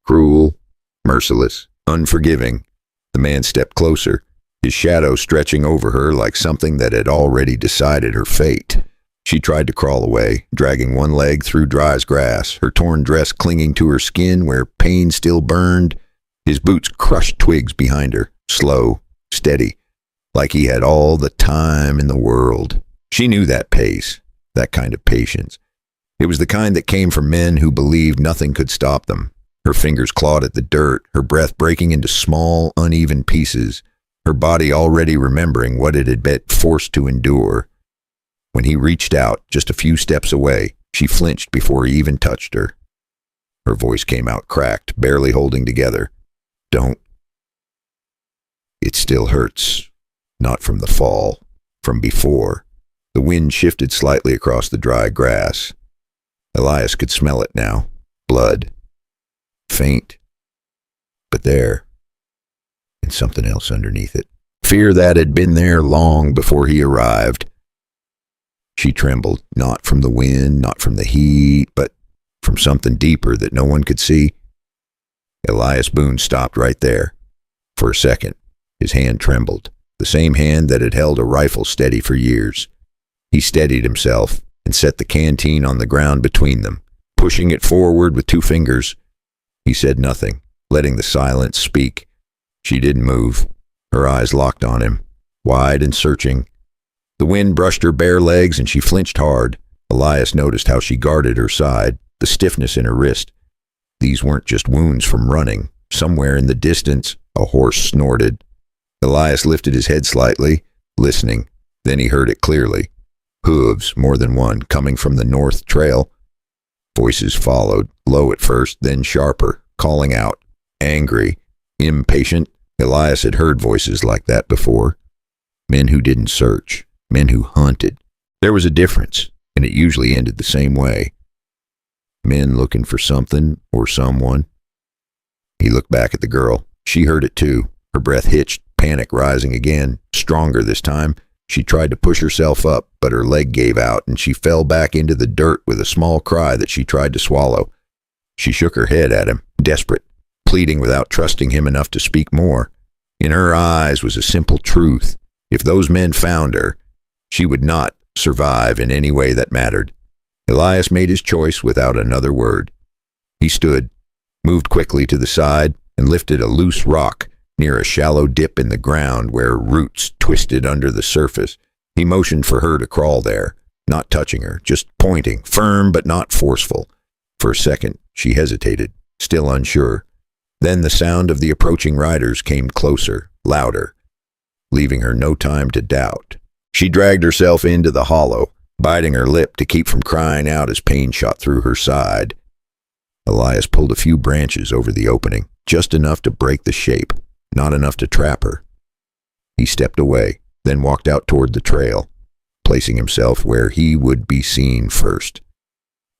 Cruel, merciless, unforgiving. The man stepped closer, his shadow stretching over her like something that had already decided her fate. She tried to crawl away, dragging one leg through dry grass, her torn dress clinging to her skin where pain still burned. His boots crushed twigs behind her, slow, steady, like he had all the time in the world. She knew that pace, that kind of patience. It was the kind that came from men who believed nothing could stop them. Her fingers clawed at the dirt, her breath breaking into small, uneven pieces, her body already remembering what it had been forced to endure. When he reached out, just a few steps away, she flinched before he even touched her. Her voice came out cracked, barely holding together. Don't. It still hurts. Not from the fall, from before. The wind shifted slightly across the dry grass. Elias could smell it now. Blood. Faint. But there. And something else underneath it. Fear that had been there long before he arrived. She trembled, not from the wind, not from the heat, but from something deeper that no one could see. Elias Boone stopped right there. For a second, his hand trembled, the same hand that had held a rifle steady for years. He steadied himself and set the canteen on the ground between them, pushing it forward with 2 fingers. He said nothing, letting the silence speak. She didn't move, her eyes locked on him, wide and searching. The wind brushed her bare legs and she flinched hard. Elias noticed how she guarded her side, the stiffness in her wrist. These weren't just wounds from running. Somewhere in the distance, a horse snorted. Elias lifted his head slightly, listening. Then he heard it clearly. Hooves, more than one, coming from the north trail. Voices followed, low at first, then sharper, calling out. Angry, impatient. Elias had heard voices like that before. Men who didn't search. Men who hunted. There was a difference, and it usually ended the same way. Men looking for something or someone. He looked back at the girl. She heard it too. Her breath hitched, panic rising again, stronger this time. She tried to push herself up, but her leg gave out, and she fell back into the dirt with a small cry that she tried to swallow. She shook her head at him, desperate, pleading without trusting him enough to speak more. In her eyes was a simple truth. If those men found her, she would not survive in any way that mattered. Elias made his choice without another word. He stood, moved quickly to the side, and lifted a loose rock near a shallow dip in the ground where roots twisted under the surface. He motioned for her to crawl there, not touching her, just pointing, firm but not forceful. For a second, she hesitated, still unsure. Then the sound of the approaching riders came closer, louder, leaving her no time to doubt. She dragged herself into the hollow, biting her lip to keep from crying out as pain shot through her side. Elias pulled a few branches over the opening, just enough to break the shape, not enough to trap her. He stepped away, then walked out toward the trail, placing himself where he would be seen first.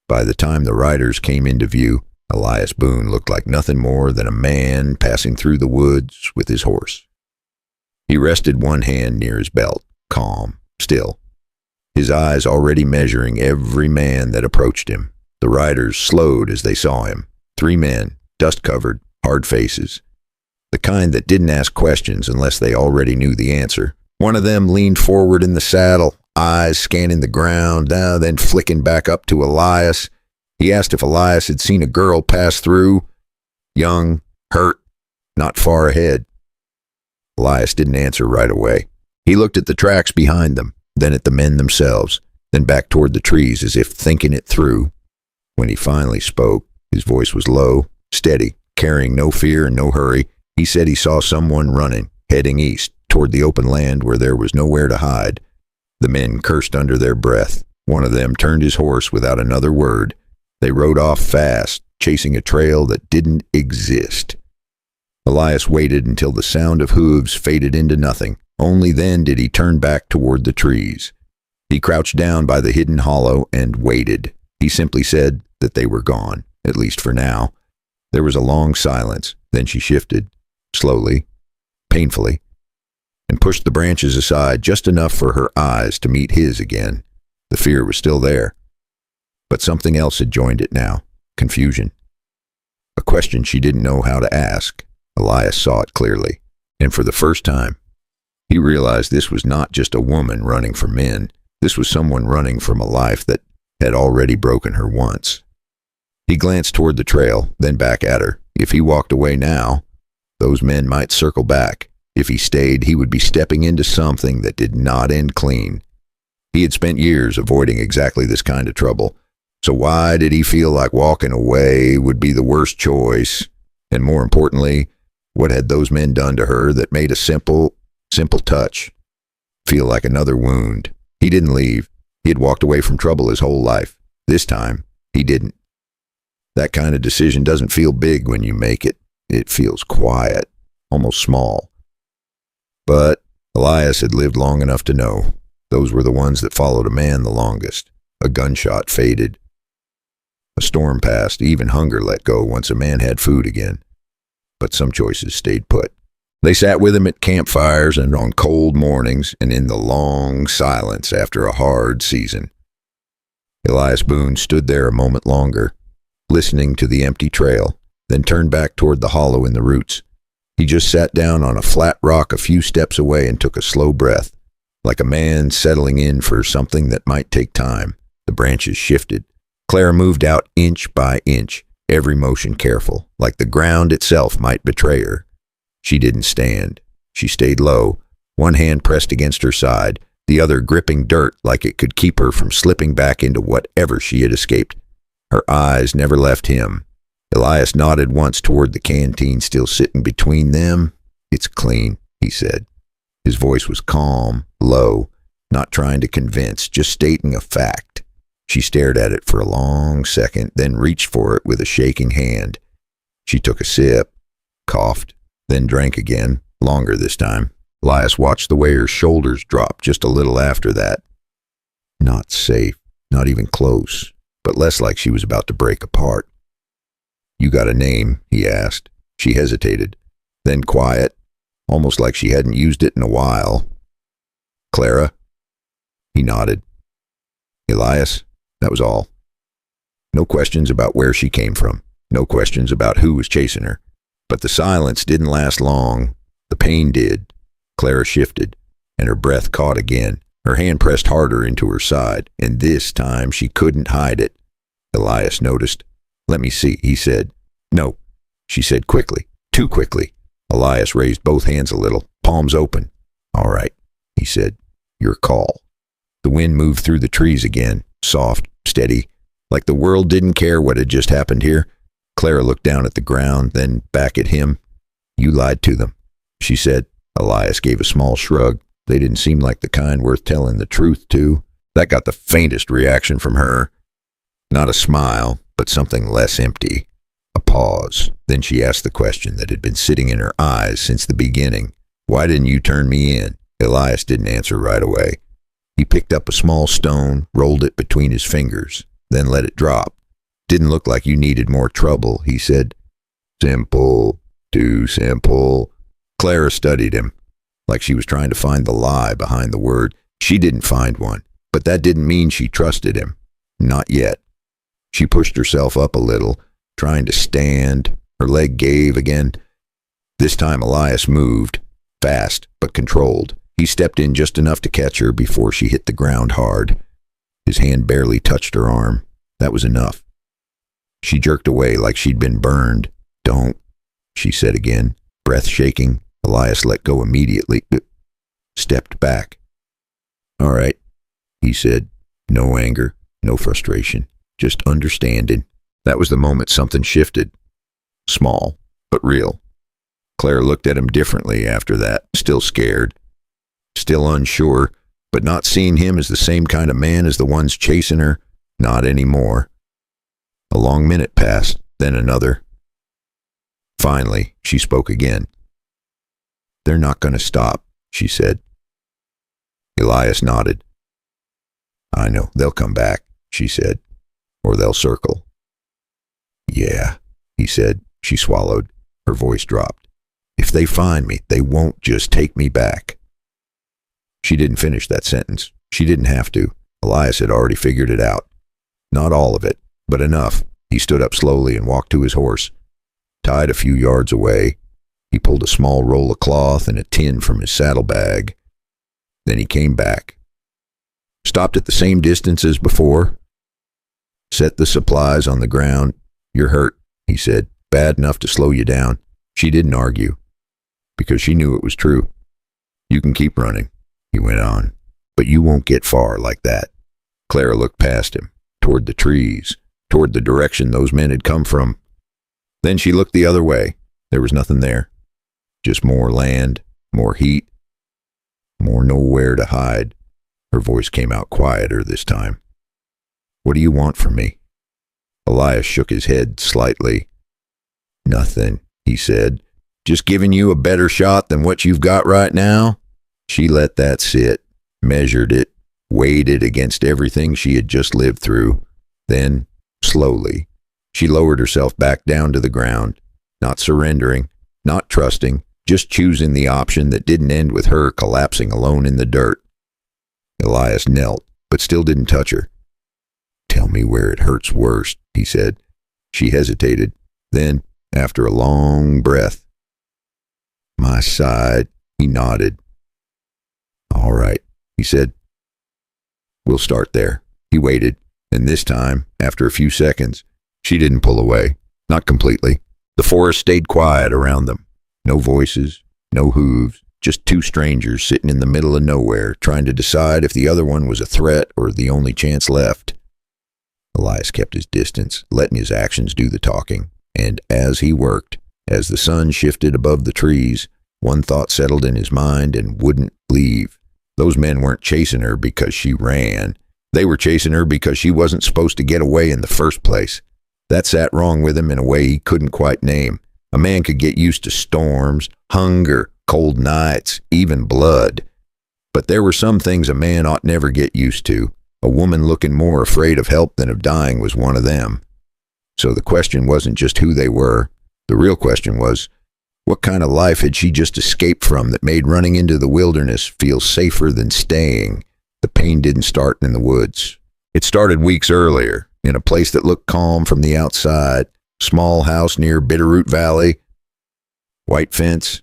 By the time the riders came into view, Elias Boone looked like nothing more than a man passing through the woods with his horse. He rested one hand near his belt, calm, still, his eyes already measuring every man that approached him. The riders slowed as they saw him. 3 men, dust-covered, hard faces. The kind that didn't ask questions unless they already knew the answer. One of them leaned forward in the saddle, eyes scanning the ground, then flicking back up to Elias. He asked if Elias had seen a girl pass through. Young, hurt, not far ahead. Elias didn't answer right away. He looked at the tracks behind them, then at the men themselves, then back toward the trees as if thinking it through. When he finally spoke, his voice was low, steady, carrying no fear and no hurry. He said he saw someone running, heading east, toward the open land where there was nowhere to hide. The men cursed under their breath. One of them turned his horse without another word. They rode off fast, chasing a trail that didn't exist. Elias waited until the sound of hooves faded into nothing. Only then did he turn back toward the trees. He crouched down by the hidden hollow and waited. He simply said that they were gone, at least for now. There was a long silence. Then she shifted, slowly, painfully, and pushed the branches aside just enough for her eyes to meet his again. The fear was still there. But something else had joined it now. Confusion. A question she didn't know how to ask. Elias saw it clearly, and for the first time, he realized this was not just a woman running from men. This was someone running from a life that had already broken her once. He glanced toward the trail, then back at her. If he walked away now, those men might circle back. If he stayed, he would be stepping into something that did not end clean. He had spent years avoiding exactly this kind of trouble. So why did he feel like walking away would be the worst choice? And more importantly, what had those men done to her that made a simple touch feel like another wound? He didn't leave. He had walked away from trouble his whole life. This time, he didn't. That kind of decision doesn't feel big when you make it. It feels quiet, almost small. But Elias had lived long enough to know those were the ones that followed a man the longest. A gunshot faded. A storm passed. Even hunger let go once a man had food again. But some choices stayed put. They sat with him at campfires and on cold mornings and in the long silence after a hard season. Elias Boone stood there a moment longer, listening to the empty trail, then turned back toward the hollow in the roots. He just sat down on a flat rock a few steps away and took a slow breath, like a man settling in for something that might take time. The branches shifted. Clara moved out inch by inch, every motion careful, like the ground itself might betray her. She didn't stand. She stayed low, one hand pressed against her side, the other gripping dirt like it could keep her from slipping back into whatever she had escaped. Her eyes never left him. Elias nodded once toward the canteen still sitting between them. "It's clean," he said. His voice was calm, low, not trying to convince, just stating a fact. She stared at it for a long second, then reached for it with a shaking hand. She took a sip, coughed, then drank again, longer this time. Elias watched the way her shoulders dropped just a little after that. Not safe, not even close, but less like she was about to break apart. "You got a name?" he asked. She hesitated, then quiet, almost like she hadn't used it in a while. "Clara?" He nodded. "Elias?" That was all. No questions about where she came from. No questions about who was chasing her. But the silence didn't last long. The pain did. Clara shifted, and her breath caught again. Her hand pressed harder into her side, and this time she couldn't hide it. Elias noticed. "Let me see," he said. "No," she said quickly, too quickly. Elias raised both hands a little, palms open. "All right," he said. "Your call." The wind moved through the trees again, soft, steady, like the world didn't care what had just happened here. Clara looked down at the ground, then back at him. "You lied to them," she said. Elias gave a small shrug. They didn't seem like the kind worth telling the truth to. That got the faintest reaction from her. Not a smile, but something less empty. A pause. Then she asked the question that had been sitting in her eyes since the beginning. "Why didn't you turn me in?" Elias didn't answer right away. He picked up a small stone, rolled it between his fingers, then let it drop. "Didn't look like you needed more trouble," he said. "Simple, too simple." Clara studied him, like she was trying to find the lie behind the word. She didn't find one, but that didn't mean she trusted him. Not yet. She pushed herself up a little, trying to stand. Her leg gave again. This time Elias moved, fast but controlled. He stepped in just enough to catch her before she hit the ground hard. His hand barely touched her arm. That was enough. She jerked away like she'd been burned. "Don't," she said again, breath shaking. Elias let go immediately, stepped back. "All right," he said. No anger, no frustration, just understanding. That was the moment something shifted. Small, but real. Claire looked at him differently after that, still scared, still unsure, but not seeing him as the same kind of man as the ones chasing her. Not anymore. A long minute passed, then another. Finally, she spoke again. "They're not going to stop," she said. Elias nodded. "I know, they'll come back," she said, "or they'll circle." "Yeah," he said. She swallowed. Her voice dropped. "If they find me, they won't just take me back." She didn't finish that sentence. She didn't have to. Elias had already figured it out. Not all of it, but enough. He stood up slowly and walked to his horse. tied a few yards away. He pulled a small roll of cloth and a tin from his saddlebag. Then he came back. Stopped at the same distance as before. Set the supplies on the ground. "You're hurt," he said. "Bad enough to slow you down." She didn't argue, because she knew it was true. "You can keep running," he went on, "but you won't get far like that." Clara looked past him, toward the trees, toward the direction those men had come from. Then she looked the other way. There was nothing there. Just more land, more heat, more nowhere to hide. Her voice came out quieter this time. "What do you want from me?" Elias shook his head slightly. "Nothing," he said. "Just giving you a better shot than what you've got right now." She let that sit, measured it, weighed it against everything she had just lived through. Then, slowly, she lowered herself back down to the ground, not surrendering, not trusting, just choosing the option that didn't end with her collapsing alone in the dirt. Elias knelt, but still didn't touch her. "Tell me where it hurts worst," he said. She hesitated. Then, after a long breath, "My side," he nodded. "All right," he said. "We'll start there." He waited, and this time, after a few seconds, she didn't pull away. Not completely. The forest stayed quiet around them. No voices, no hooves, just two strangers sitting in the middle of nowhere, trying to decide if the other one was a threat or the only chance left. Elias kept his distance, letting his actions do the talking. And as he worked, as the sun shifted above the trees, one thought settled in his mind and wouldn't leave. Those men weren't chasing her because she ran. They were chasing her because she wasn't supposed to get away in the first place. That sat wrong with him in a way he couldn't quite name. A man could get used to storms, hunger, cold nights, even blood. But there were some things a man ought never get used to. A woman looking more afraid of help than of dying was one of them. So the question wasn't just who they were. The real question was, what kind of life had she just escaped from that made running into the wilderness feel safer than staying? The pain didn't start in the woods. It started weeks earlier, in a place that looked calm from the outside. Small house near Bitterroot Valley. White fence.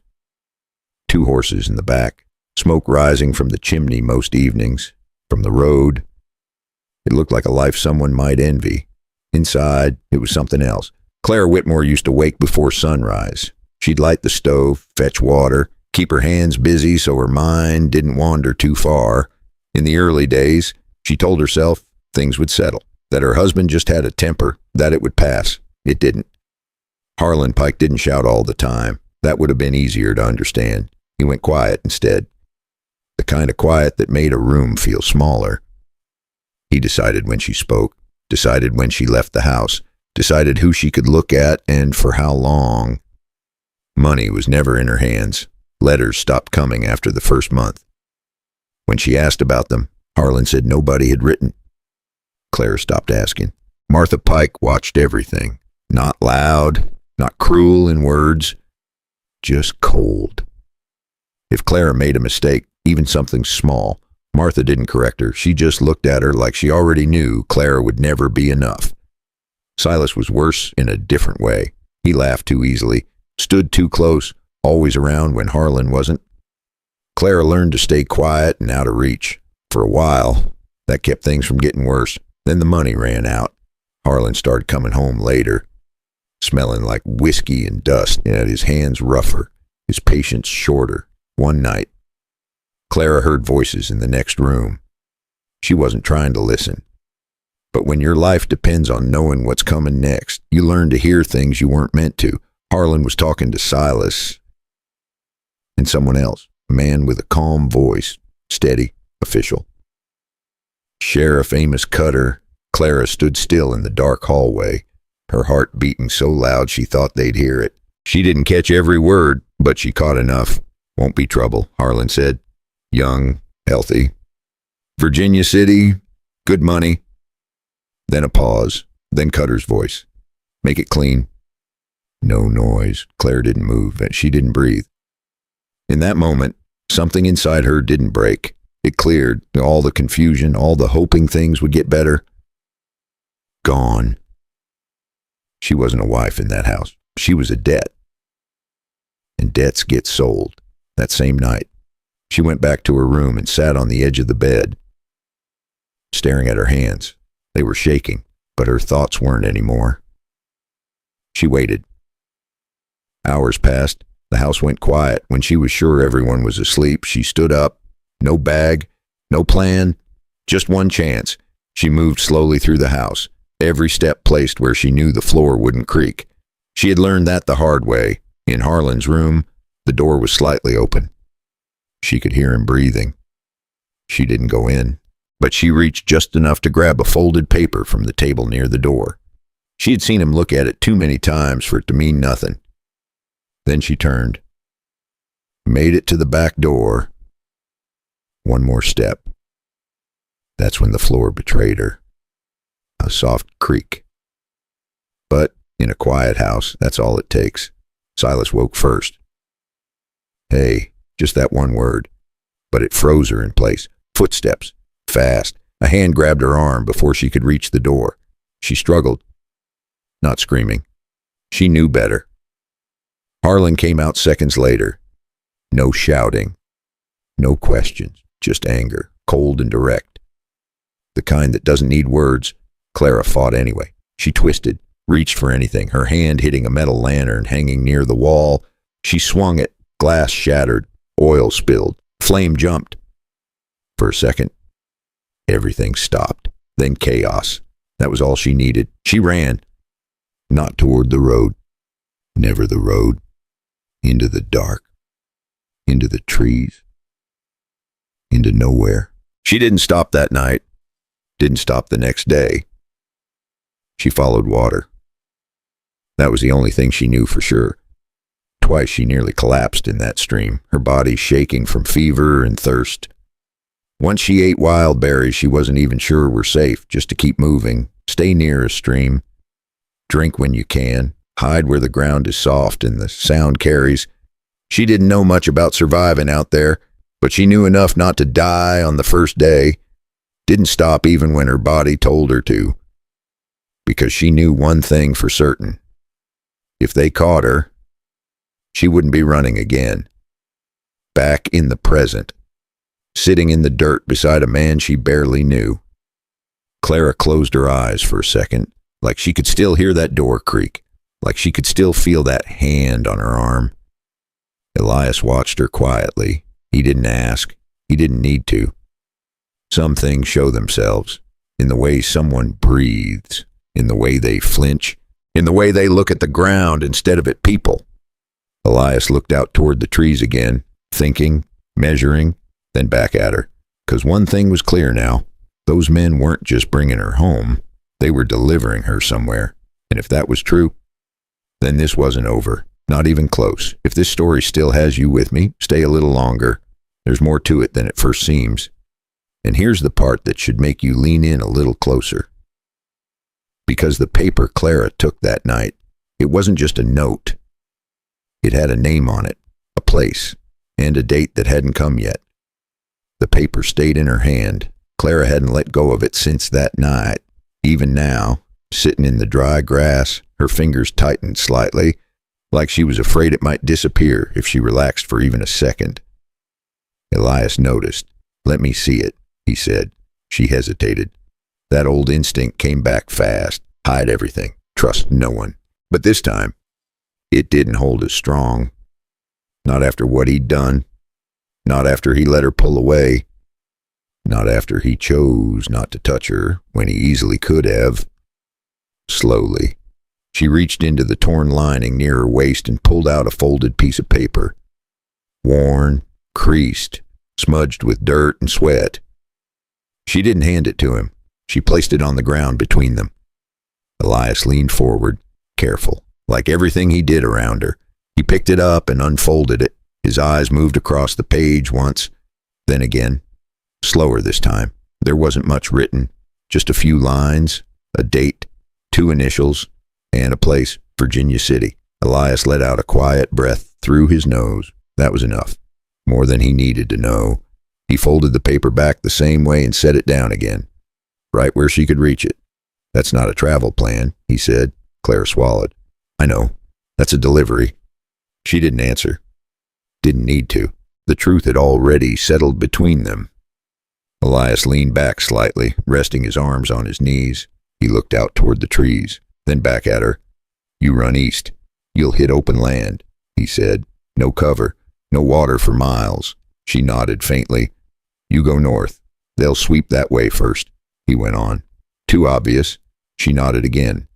2 horses in the back. Smoke rising from the chimney most evenings. From the road. It looked like a life someone might envy. Inside, it was something else. Clara Whitmore used to wake before sunrise. She'd light the stove, fetch water, keep her hands busy so her mind didn't wander too far. In the early days, she told herself things would settle, that her husband just had a temper, that it would pass. It didn't. Harlan Pike didn't shout all the time. That would have been easier to understand. He went quiet instead. The kind of quiet that made a room feel smaller. He decided when she spoke, decided when she left the house, decided who she could look at and for how long. Money was never in her hands. Letters stopped coming after the first month. When she asked about them, Harlan said nobody had written. Clara stopped asking. Martha Pike watched everything. Not loud, not cruel in words, just cold. If Clara made a mistake, even something small, Martha didn't correct her. She just looked at her like she already knew Clara would never be enough. Silas was worse in a different way. He laughed too easily, stood too close, always around when Harlan wasn't. Clara learned to stay quiet and out of reach. For a while, that kept things from getting worse. Then the money ran out. Harlan started coming home later, smelling like whiskey and dust, and his hands rougher, his patience shorter. One night, Clara heard voices in the next room. She wasn't trying to listen. But when your life depends on knowing what's coming next, you learn to hear things you weren't meant to. Harlan was talking to Silas and someone else, a man with a calm voice, steady, official. Sheriff Amos Cutter. Clara stood still in the dark hallway, her heart beating so loud she thought they'd hear it. She didn't catch every word, but she caught enough. Won't be trouble, Harlan said. Young, healthy. Virginia City, good money. Then a pause, then Cutter's voice. Make it clean. No noise. Clara didn't move, and she didn't breathe. In that moment, something inside her didn't break. It cleared, all the confusion, all the hoping things would get better. Gone. She wasn't a wife in that house. She was a debt. And debts get sold. That same night, she went back to her room and sat on the edge of the bed, staring at her hands. They were shaking, but her thoughts weren't anymore. She waited. Hours passed. The house went quiet. When she was sure everyone was asleep, she stood up. No bag, no plan, just one chance. She moved slowly through the house, every step placed where she knew the floor wouldn't creak. She had learned that the hard way. In Harlan's room, the door was slightly open. She could hear him breathing. She didn't go in, but she reached just enough to grab a folded paper from the table near the door. She had seen him look at it too many times for it to mean nothing. Then she turned, made it to the back door. One more step. That's when the floor betrayed her. A soft creak. But in a quiet house, that's all it takes. Silas woke first. Hey, just that one word. But it froze her in place. Footsteps. Fast. A hand grabbed her arm before she could reach the door. She struggled. Not screaming. She knew better. Harlan came out seconds later. No shouting. No questions. Just anger. Cold and direct. The kind that doesn't need words. Clara fought anyway. She twisted. Reached for anything, her hand hitting a metal lantern hanging near the wall. She swung it. Glass shattered. Oil spilled. Flame jumped. For a second, everything stopped. Then chaos. That was all she needed. She ran. Not toward the road. Never the road. Into the dark. Into the trees. Into nowhere. She didn't stop that night. Didn't stop the next day. She followed water. That was the only thing she knew for sure. Twice she nearly collapsed in that stream, her body shaking from fever and thirst. Once she ate wild berries she wasn't even sure were safe, just to keep moving, stay near a stream, drink when you can, hide where the ground is soft and the sound carries. She didn't know much about surviving out there, but she knew enough not to die on the first day. Didn't stop even when her body told her to. Because she knew one thing for certain. If they caught her, she wouldn't be running again. Back in the present, sitting in the dirt beside a man she barely knew. Clara closed her eyes for a second, like she could still hear that door creak, like she could still feel that hand on her arm. Elias watched her quietly. He didn't ask. He didn't need to. Some things show themselves in the way someone breathes, in the way they flinch, in the way they look at the ground instead of at people. Elias looked out toward the trees again, thinking, measuring, then back at her. 'Cause one thing was clear now. Those men weren't just bringing her home. They were delivering her somewhere. And if that was true, then this wasn't over. Not even close. If this story still has you with me, stay a little longer. There's more to it than it first seems. And here's the part that should make you lean in a little closer. Because the paper Clara took that night, it wasn't just a note. It had a name on it, a place, and a date that hadn't come yet. The paper stayed in her hand. Clara hadn't let go of it since that night. Even now, sitting in the dry grass, her fingers tightened slightly, like she was afraid it might disappear if she relaxed for even a second. Elias noticed. "Let me see it," he said. She hesitated. That old instinct came back fast. Hide everything. Trust no one. But this time, it didn't hold as strong. Not after what he'd done. Not after he let her pull away. Not after he chose not to touch her when he easily could have. Slowly, she reached into the torn lining near her waist and pulled out a folded piece of paper. Worn, creased, smudged with dirt and sweat. She didn't hand it to him. She placed it on the ground between them. Elias leaned forward, careful, like everything he did around her. He picked it up and unfolded it. His eyes moved across the page once, then again. Slower this time. There wasn't much written, just a few lines, a date, 2 initials, and a place, Virginia City. Elias let out a quiet breath through his nose. That was enough. More than he needed to know. He folded the paper back the same way and set it down again, right where she could reach it. "That's not a travel plan," he said. Claire swallowed. "I know. That's a delivery. She didn't answer. Didn't need to. The truth had already settled between them. Elias leaned back slightly, resting his arms on his knees. He looked out toward the trees, then back at her. You run east. You'll hit open land, he said. No cover, no water for miles. She nodded faintly. You go north. They'll sweep that way first, he went on. Too obvious. She nodded again.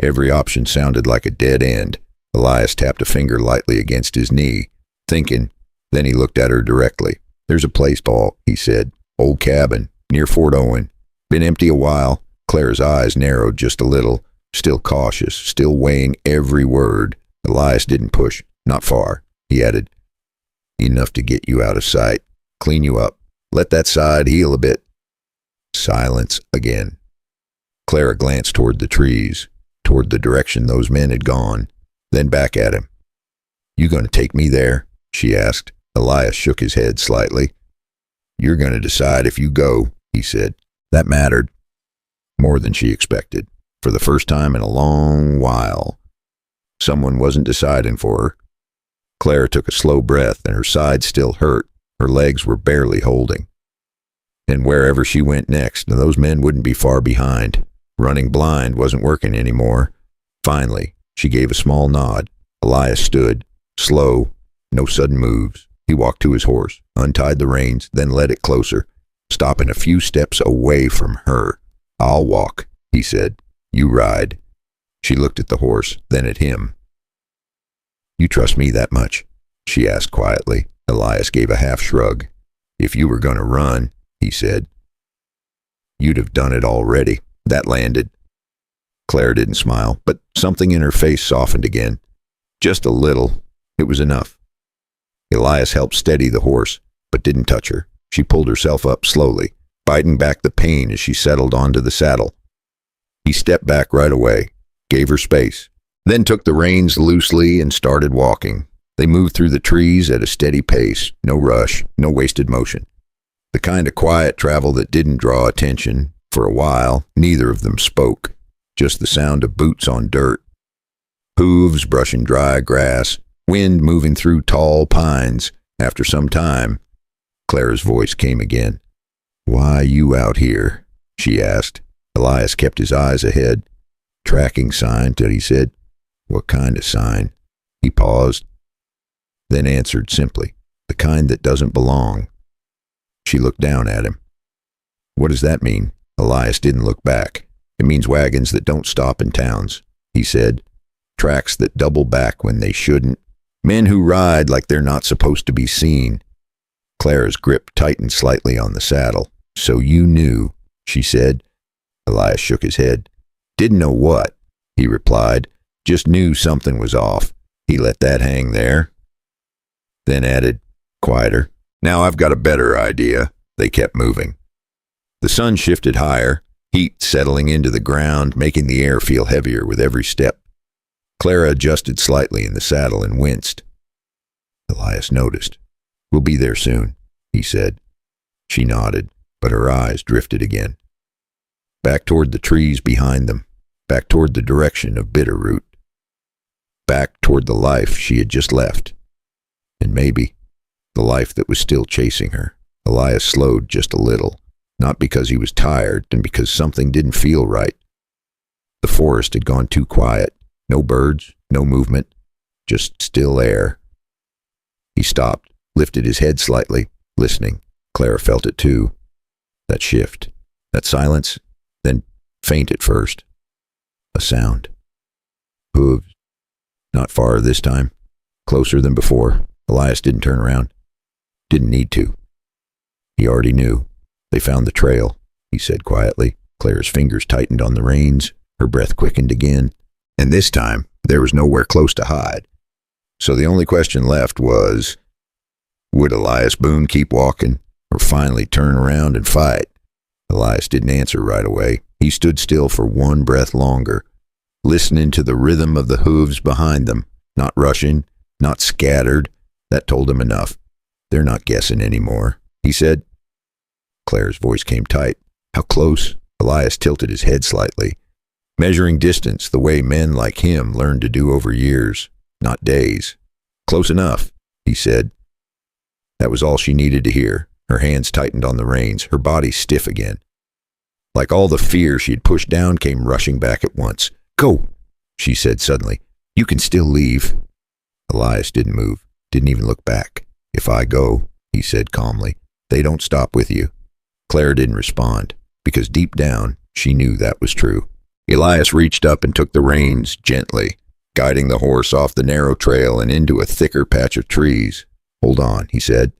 Every option sounded like a dead end. Elias tapped a finger lightly against his knee, thinking. Then he looked at her directly. There's a place, Paul, he said. Old cabin, near Fort Owen. Been empty a while. Claire's eyes narrowed just a little, still cautious, still weighing every word. Elias didn't push. Not far, he added. Enough to get you out of sight. Clean you up. Let that side heal a bit. Silence again. Clara glanced toward the trees, toward the direction those men had gone, then back at him. You going to take me there? She asked. Elias shook his head slightly. You're going to decide if you go, he said. That mattered. More than she expected. For the first time in a long while. Someone wasn't deciding for her. Claire took a slow breath, and her side still hurt. Her legs were barely holding. And wherever she went next, those men wouldn't be far behind. Running blind wasn't working anymore. Finally, she gave a small nod. Elias stood, slow, no sudden moves. He walked to his horse, untied the reins, then led it closer, stopping a few steps away from her. I'll walk, he said. You ride. She looked at the horse, then at him. You trust me that much? She asked quietly. Elias gave a half shrug. If you were going to run, he said. You'd have done it already. That landed. Claire didn't smile, but something in her face softened again. Just a little. It was enough. Elias helped steady the horse, but didn't touch her. She pulled herself up slowly, biting back the pain as she settled onto the saddle. He stepped back right away, gave her space, then took the reins loosely and started walking. They moved through the trees at a steady pace, no rush, no wasted motion. The kind of quiet travel that didn't draw attention. For a while, neither of them spoke, just the sound of boots on dirt, hooves brushing dry grass, wind moving through tall pines. After some time, Clara's voice came again. Why you out here? She asked. Elias kept his eyes ahead. Tracking sign, till he said. What kind of sign? He paused, then answered simply. The kind that doesn't belong. She looked down at him. What does that mean? Elias didn't look back. It means wagons that don't stop in towns, he said. Tracks that double back when they shouldn't. Men who ride like they're not supposed to be seen. Clara's grip tightened slightly on the saddle. So you knew, she said. Elias shook his head. Didn't know what, he replied. Just knew something was off. He let that hang there. Then added, quieter. Now I've got a better idea. They kept moving. The sun shifted higher, heat settling into the ground, making the air feel heavier with every step. Clara adjusted slightly in the saddle and winced. Elias noticed. We'll be there soon, he said. She nodded, but her eyes drifted again. Back toward the trees behind them, back toward the direction of Bitterroot. Back toward the life she had just left. And maybe the life that was still chasing her. Elias slowed just a little. Not because he was tired, and because something didn't feel right. The forest had gone too quiet. No birds, no movement, just still air. He stopped, lifted his head slightly, listening. Clara felt it too. That shift, that silence, then faint at first. A sound. Hooves. Not far this time. Closer than before. Elias didn't turn around. Didn't need to. He already knew. They found the trail, he said quietly. Clara's fingers tightened on the reins. Her breath quickened again. And this time, there was nowhere close to hide. So the only question left was, would Elias Boone keep walking, or finally turn around and fight? Elias didn't answer right away. He stood still for one breath longer, listening to the rhythm of the hooves behind them, not rushing, not scattered. That told him enough. They're not guessing anymore, he said. Clara's voice came tight. How close? Elias tilted his head slightly, measuring distance the way men like him learned to do over years. not days. Close enough, he said. That was all she needed to hear. Her hands tightened on the reins, her body stiff again. Like all the fear she'd pushed down came rushing back at once. Go, she said suddenly. You can still leave. Elias didn't move, didn't even look back. If I go, he said calmly, they don't stop with you. Claire didn't respond, because deep down, she knew that was true. Elias reached up and took the reins gently, guiding the horse off the narrow trail and into a thicker patch of trees. Hold on, he said.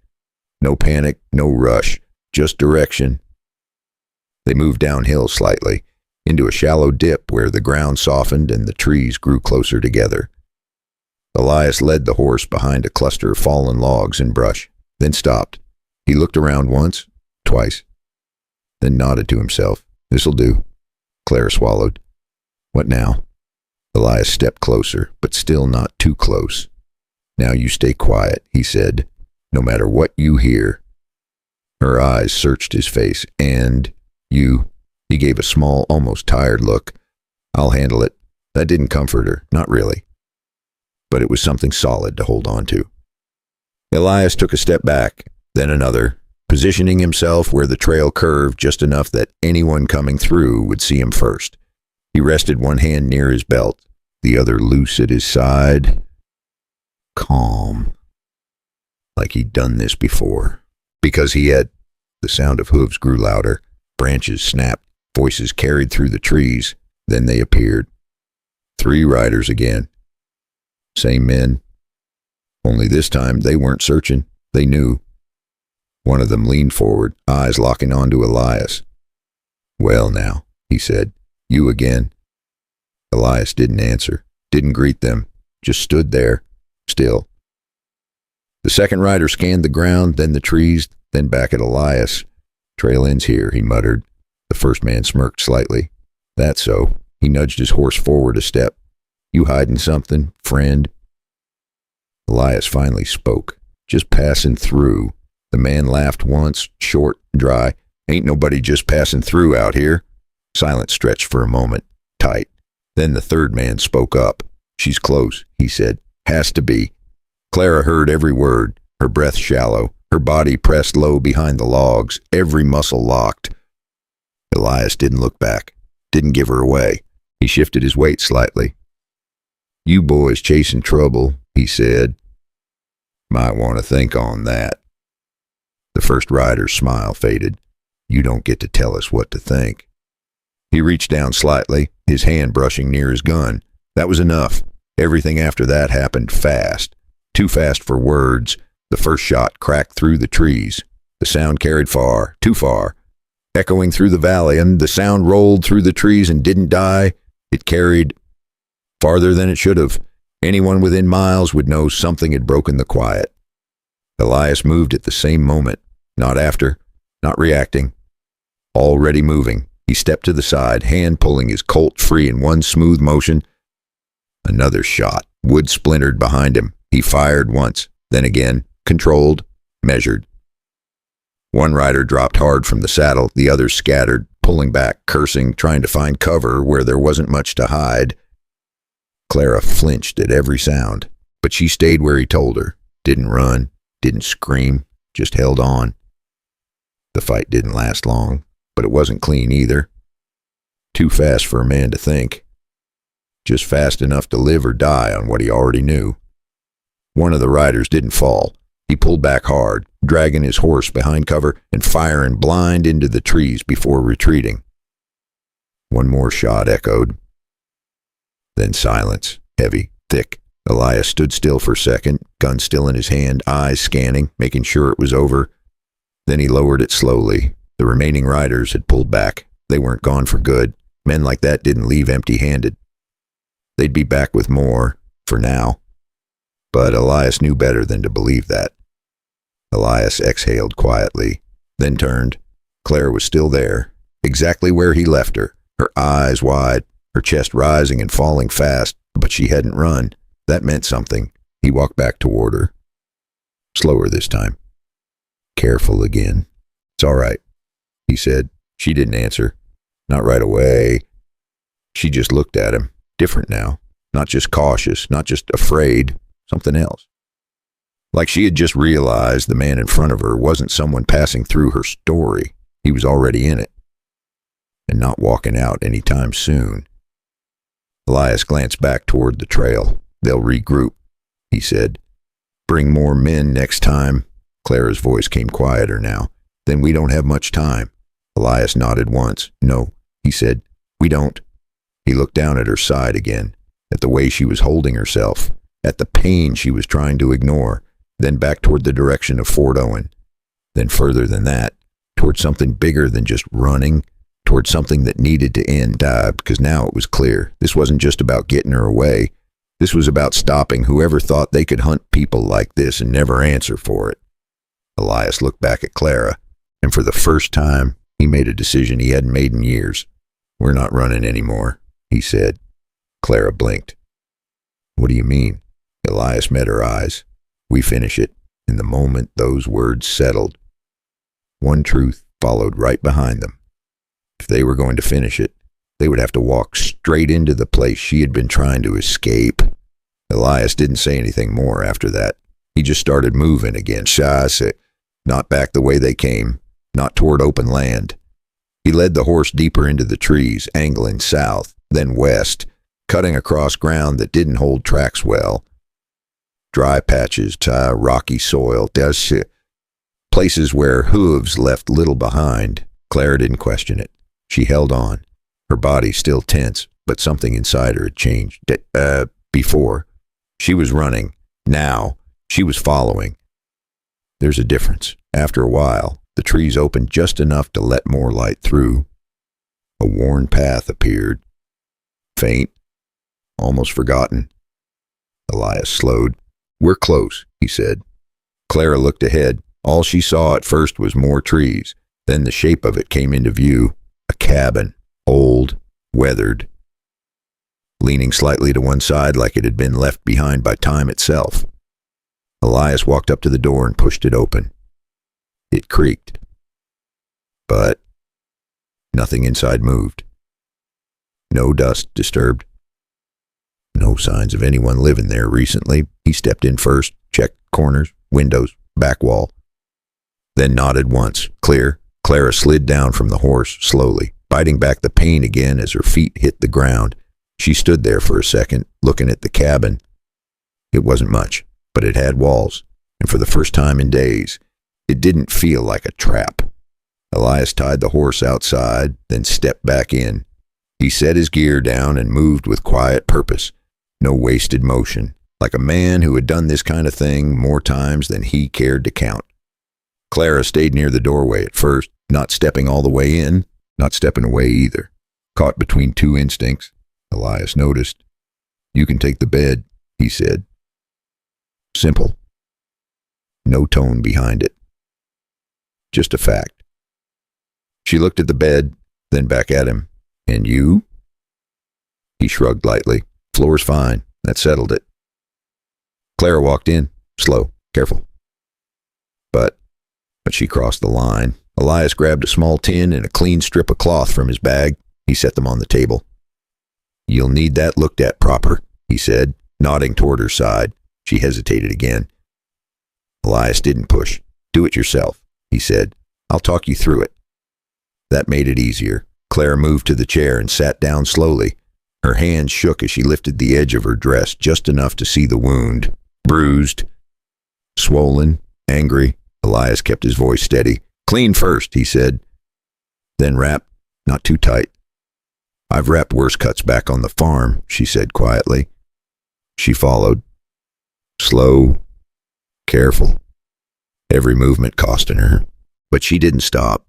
No panic, no rush, just direction. They moved downhill slightly, into a shallow dip where the ground softened and the trees grew closer together. Elias led the horse behind a cluster of fallen logs and brush, then stopped. He looked around once, twice, then nodded to himself. This'll do. Claire swallowed. What now? Elias stepped closer, but still not too close. Now you stay quiet, he said, no matter what you hear. Her eyes searched his face. And you? He gave a small, almost tired look. I'll handle it. That didn't comfort her, not really. But it was something solid to hold on to. Elias took a step back, then another, positioning himself where the trail curved just enough that anyone coming through would see him first. He rested one hand near his belt, the other loose at his side. Calm. Like he'd done this before. Because he had. The sound of hooves grew louder. Branches snapped. Voices carried through the trees. Then they appeared. 3 riders again. Same men. Only this time they weren't searching. They knew. One of them leaned forward, eyes locking onto Elias. Well now, he said. You again. Elias didn't answer, didn't greet them, just stood there, still. The second rider scanned the ground, then the trees, then back at Elias. Trail ends here, he muttered. The first man smirked slightly. That's so. He nudged his horse forward a step. You hiding something, friend? Elias finally spoke. Just passing through. The man laughed once, short, dry. Ain't nobody just passing through out here. Silence stretched for a moment, tight. Then the third man spoke up. She's close, he said. Has to be. Clara heard every word, her breath shallow, her body pressed low behind the logs, every muscle locked. Elias didn't look back, didn't give her away. He shifted his weight slightly. You boys chasing trouble, he said. Might want to think on that. The first rider's smile faded. You don't get to tell us what to think. He reached down slightly, his hand brushing near his gun. That was enough. Everything after that happened fast. Too fast for words. The first shot cracked through the trees. The sound carried far, too far. Echoing through the valley, and the sound rolled through the trees and didn't die. It carried farther than it should have. Anyone within miles would know something had broken the quiet. Elias moved at the same moment. Not after, not reacting. Already moving. He stepped to the side, hand pulling his Colt free in one smooth motion. Another shot. Wood splintered behind him. He fired once, then again, controlled, measured. One rider dropped hard from the saddle, the others scattered, pulling back, cursing, trying to find cover where there wasn't much to hide. Clara flinched at every sound, but she stayed where he told her. Didn't run, didn't scream, just held on. The fight didn't last long, but it wasn't clean either. Too fast for a man to think. Just fast enough to live or die on what he already knew. One of the riders didn't fall. He pulled back hard, dragging his horse behind cover and firing blind into the trees before retreating. One more shot echoed. Then silence, heavy, thick. Elias stood still for a second, gun still in his hand, eyes scanning, making sure it was over. Then he lowered it slowly. The remaining riders had pulled back. They weren't gone for good. Men like that didn't leave empty-handed. They'd be back with more, for now. But Elias knew better than to believe that. Elias exhaled quietly, then turned. Claire was still there, exactly where he left her, her eyes wide, her chest rising and falling fast, but she hadn't run. That meant something. He walked back toward her. Slower this time. Careful again. It's all right, he said. She didn't answer. Not right away. She just looked at him, different now, Not just cautious, not just afraid, something else. Like she had just realized the man in front of her wasn't someone passing through her story. He was already in it. And not walking out anytime soon. Elias glanced back toward the trail. They'll regroup, he said. Bring more men next time. Clara's voice came quieter now. Then we don't have much time. Elias nodded once. No, he said. We don't. He looked down at her side again, at the way she was holding herself, at the pain she was trying to ignore, then back toward the direction of Fort Owen. Then further than that, toward something bigger than just running, toward something that needed to end, because now it was clear. This wasn't just about getting her away. This was about stopping whoever thought they could hunt people like this and never answer for it. Elias looked back at Clara, and for the first time, he made a decision he hadn't made in years. We're not running anymore, he said. Clara blinked. What do you mean? Elias met her eyes. We finish it. In the moment those words settled, one truth followed right behind them. If they were going to finish it, they would have to walk straight into the place she had been trying to escape. Elias didn't say anything more after that. He just started moving again, not back the way they came, not toward open land. He led the horse deeper into the trees, angling south, then west, cutting across ground that didn't hold tracks well. Dry patches, rocky soil, places where hooves left little behind. Clara didn't question it. She held on, her body still tense, but something inside her had changed. Before, she was running. Now, she was following. There's a difference. After a while, the trees opened just enough to let more light through. A worn path appeared. Faint, almost forgotten. Elias slowed. We're close, he said. Clara looked ahead. All she saw at first was more trees. Then the shape of it came into view. A cabin, old, weathered, leaning slightly to one side like it had been left behind by time itself. Elias walked up to the door and pushed it open. It creaked. But nothing inside moved. No dust disturbed. No signs of anyone living there recently. He stepped in first, checked corners, windows, back wall. Then nodded once. Clear. Clara slid down from the horse, slowly, biting back the pain again as her feet hit the ground. She stood there for a second, looking at the cabin. It wasn't much, but it had walls, and for the first time in days, it didn't feel like a trap. Elias tied the horse outside, then stepped back in. He set his gear down and moved with quiet purpose. No wasted motion, like a man who had done this kind of thing more times than he cared to count. Clara stayed near the doorway at first, not stepping all the way in, not stepping away either. Caught between two instincts, Elias noticed. You can take the bed, he said. Simple. No tone behind it. Just a fact. She looked at the bed, then back at him. And you? He shrugged lightly. Floor's fine. That settled it. Clara walked in, slow, careful. But she crossed the line. Elias grabbed a small tin and a clean strip of cloth from his bag. He set them on the table. You'll need that looked at proper, he said, nodding toward her side. She hesitated again. Elias didn't push. Do it yourself, he said. I'll talk you through it. That made it easier. Clara moved to the chair and sat down slowly. Her hands shook as she lifted the edge of her dress just enough to see the wound. Bruised, swollen, angry. Elias kept his voice steady. Clean first, he said. Then wrap, not too tight. I've wrapped worse cuts back on the farm, she said quietly. She followed. Slow, careful. Every movement costing her. But she didn't stop,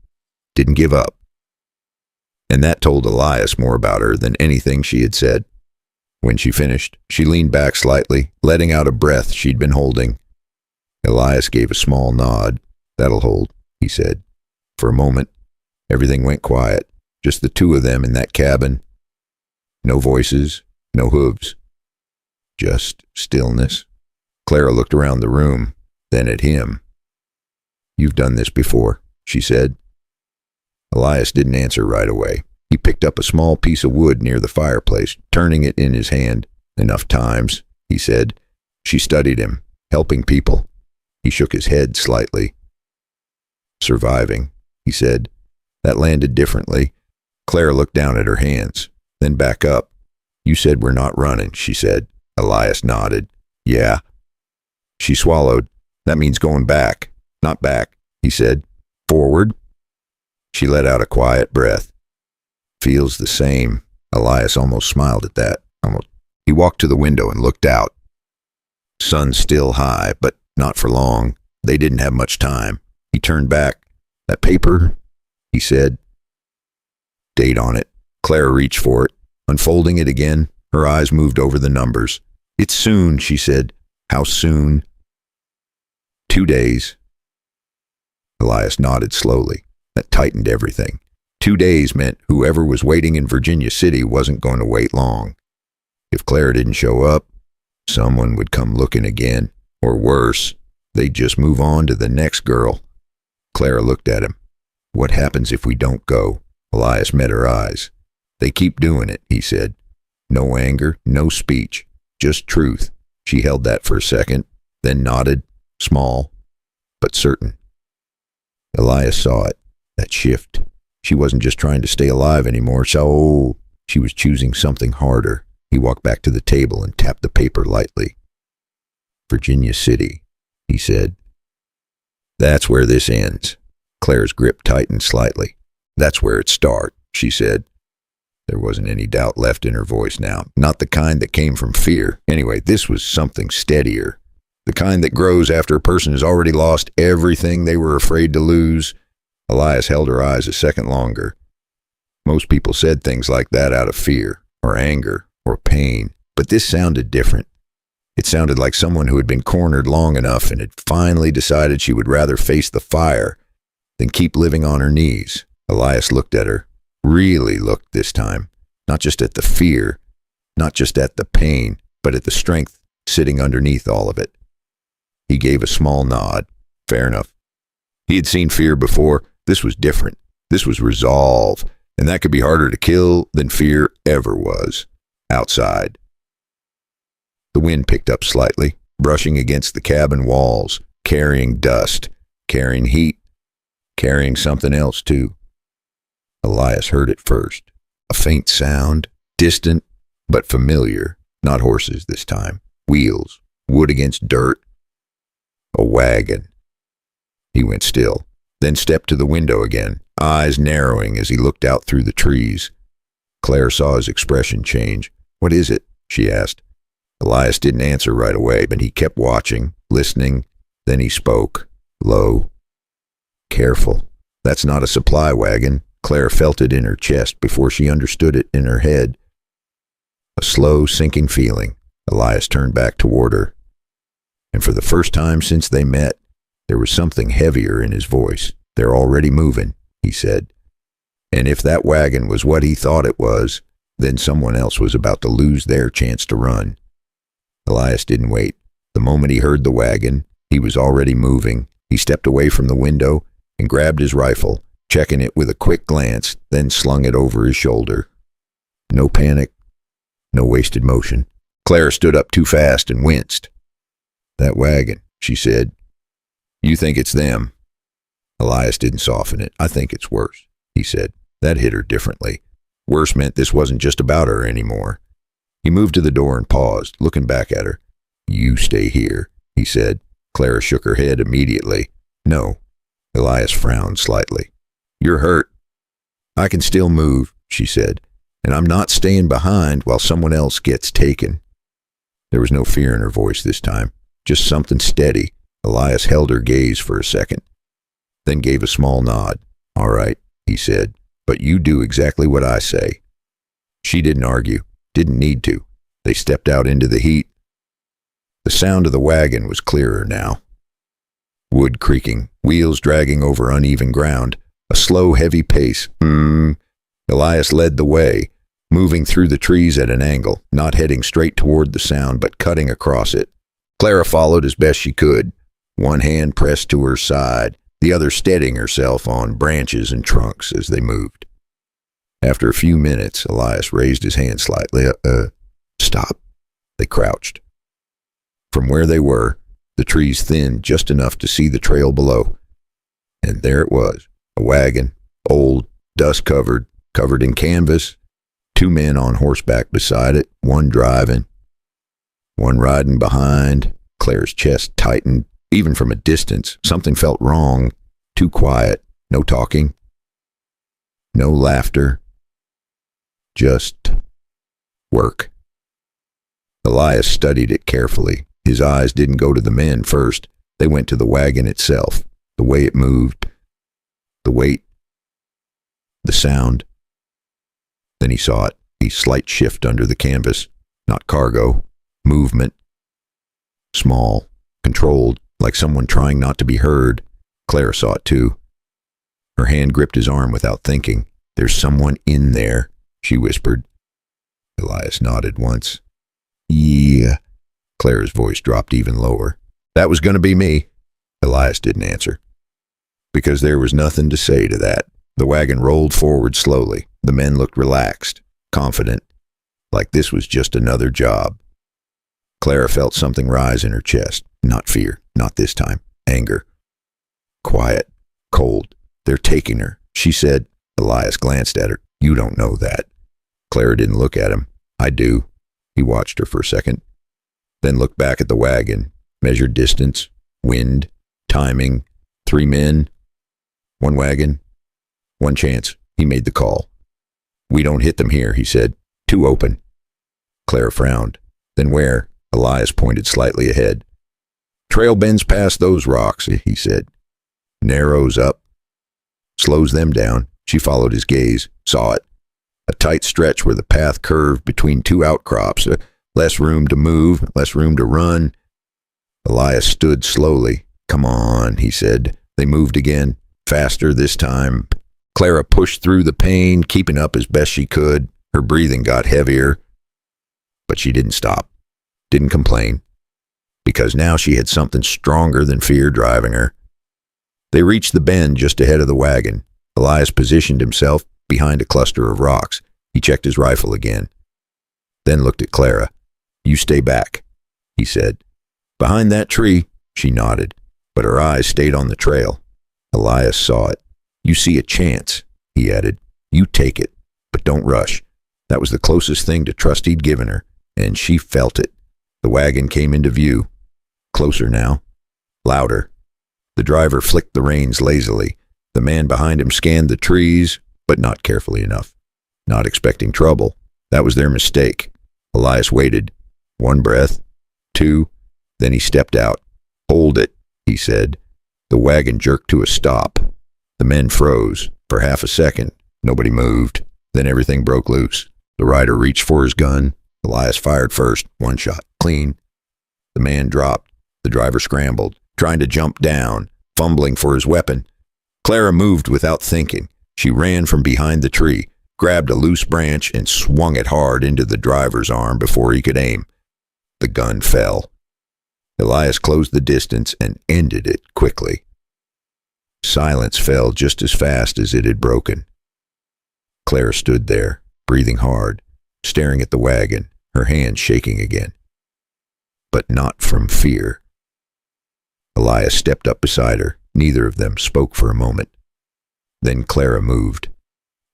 didn't give up. And that told Elias more about her than anything she had said. When she finished, she leaned back slightly, letting out a breath she'd been holding. Elias gave a small nod. That'll hold, he said. For a moment, everything went quiet. Just the two of them in that cabin. No voices, no hooves. Just stillness. Clara looked around the room, then at him. You've done this before, she said. Elias didn't answer right away. He picked up a small piece of wood near the fireplace, turning it in his hand. Enough times, he said. She studied him, helping people. He shook his head slightly. Surviving, he said. That landed differently. Claire looked down at her hands, then back up. You said we're not running, she said. Elias nodded. Yeah. She swallowed. That means going back. Not back, he said. Forward. She let out a quiet breath. Feels the same. Elias almost smiled at that. He walked to the window and looked out. Sun still high, but not for long. They didn't have much time. He turned back. That paper, he said. Date on it. Claire reached for it. Unfolding it again, her eyes moved over the numbers. It's soon, she said. How soon? 2 days. Elias nodded slowly. That tightened everything. 2 days meant whoever was waiting in Virginia City wasn't going to wait long. If Claire didn't show up, someone would come looking again. Or worse, they'd just move on to the next girl. Claire looked at him. What happens if we don't go? Elias met her eyes. They keep doing it, he said. No anger, no speech, just truth. She held that for a second, then nodded, small, but certain. Elias saw it, that shift. She wasn't just trying to stay alive anymore, so she was choosing something harder. He walked back to the table and tapped the paper lightly. Virginia City, he said. That's where this ends. Claire's grip tightened slightly. That's where it starts, she said. There wasn't any doubt left in her voice now, not the kind that came from fear. Anyway, this was something steadier, the kind that grows after a person has already lost everything they were afraid to lose. Elias held her eyes a second longer. Most people said things like that out of fear, or anger, or pain, but this sounded different. It sounded like someone who had been cornered long enough and had finally decided she would rather face the fire than keep living on her knees. Elias looked at her. Really looked this time, not just at the fear, not just at the pain, but at the strength sitting underneath all of it. He gave a small nod. Fair enough. He had seen fear before. This was different. This was resolve, and that could be harder to kill than fear ever was. Outside. The wind picked up slightly, brushing against the cabin walls, carrying dust, carrying heat, carrying something else too. Elias heard it first. A faint sound, distant but familiar. Not horses this time. Wheels, wood against dirt. A wagon. He went still, then stepped to the window again, eyes narrowing as he looked out through the trees. Claire saw his expression change. What is it? She asked. Elias didn't answer right away, but he kept watching, listening. Then he spoke, low. Careful. That's not a supply wagon. Claire felt it in her chest before she understood it in her head. A slow, sinking feeling. Elias turned back toward her. And for the first time since they met, there was something heavier in his voice. They're already moving, he said. And if that wagon was what he thought it was, then someone else was about to lose their chance to run. Elias didn't wait. The moment he heard the wagon, he was already moving. He stepped away from the window and grabbed his rifle, checking it with a quick glance, then slung it over his shoulder. No panic, no wasted motion. Claire stood up too fast and winced. That wagon, she said. You think it's them. Elias didn't soften it. I think it's worse, he said. That hit her differently. Worse meant this wasn't just about her anymore. He moved to the door and paused, looking back at her. You stay here, he said. Clara shook her head immediately. No. Elias frowned slightly. You're hurt. I can still move, she said, and I'm not staying behind while someone else gets taken. There was no fear in her voice this time, just something steady. Elias held her gaze for a second, then gave a small nod. All right, he said, but you do exactly what I say. She didn't argue, didn't need to. They stepped out into the heat. The sound of the wagon was clearer now. Wood creaking, wheels dragging over uneven ground, a slow, heavy pace. Elias led the way, moving through the trees at an angle, not heading straight toward the sound, but cutting across it. Clara followed as best she could, one hand pressed to her side, the other steadying herself on branches and trunks as they moved. After a few minutes, Elias raised his hand slightly. Stop. They crouched. From where they were, the trees thinned just enough to see the trail below. And there it was, a wagon, old, dust-covered, covered in canvas, 2 men on horseback beside it, one driving, one riding behind. Claire's chest tightened. Even from a distance, something felt wrong, too quiet, no talking, no laughter, just work. Elias studied it carefully. His eyes didn't go to the men first. They went to the wagon itself, the way it moved, the weight, the sound. Then he saw it, a slight shift under the canvas, not cargo, movement, small, controlled, like someone trying not to be heard. Claire saw it too. Her hand gripped his arm without thinking. "There's someone in there," she whispered. Elias nodded once. "Yeah." Claire's voice dropped even lower. "That was going to be me." Elias didn't answer, because there was nothing to say to that. The wagon rolled forward slowly. The men looked relaxed, confident, like this was just another job. Clara felt something rise in her chest. Not fear, not this time. Anger. Quiet, cold. "They're taking her," she said. Elias glanced at her. "You don't know that." Clara didn't look at him. "I do." He watched her for a second, then looked back at the wagon, measured distance, wind, timing, 3 men, 1 wagon, 1 chance. He made the call. "We don't hit them here," he said. "Too open." Clara frowned. "Then where?" Elias pointed slightly ahead. "Trail bends past those rocks," he said. "Narrows up, slows them down." She followed his gaze, saw it. A tight stretch where the path curved between 2 outcrops, less room to move, less room to run. Elias stood slowly. "Come on," he said. They moved again, faster this time. Clara pushed through the pain, keeping up as best she could. Her breathing got heavier, but she didn't stop, didn't complain, because now she had something stronger than fear driving her. They reached the bend just ahead of the wagon. Elias positioned himself behind a cluster of rocks. He checked his rifle again, then looked at Clara. "You stay back," he said. "Behind that tree," she nodded, but her eyes stayed on the trail. Elias saw it. "You see a chance," he added. "You take it, but don't rush." That was the closest thing to trust he'd given her, and she felt it. The wagon came into view. Closer now. Louder. The driver flicked the reins lazily. The man behind him scanned the trees, but not carefully enough. Not expecting trouble. That was their mistake. Elias waited. 1 breath. 2. Then he stepped out. "Hold it," he said. The wagon jerked to a stop. The men froze. For half a second, nobody moved. Then everything broke loose. The rider reached for his gun. Elias fired first. 1 shot. Clean. The man dropped. The driver scrambled, trying to jump down, fumbling for his weapon. Clara moved without thinking. She ran from behind the tree, grabbed a loose branch, and swung it hard into the driver's arm before he could aim. The gun fell. Elias closed the distance and ended it quickly. Silence fell just as fast as it had broken. Clara stood there, breathing hard, staring at the wagon, her hands shaking again. But not from fear. Elias stepped up beside her. Neither of them spoke for a moment. Then Clara moved.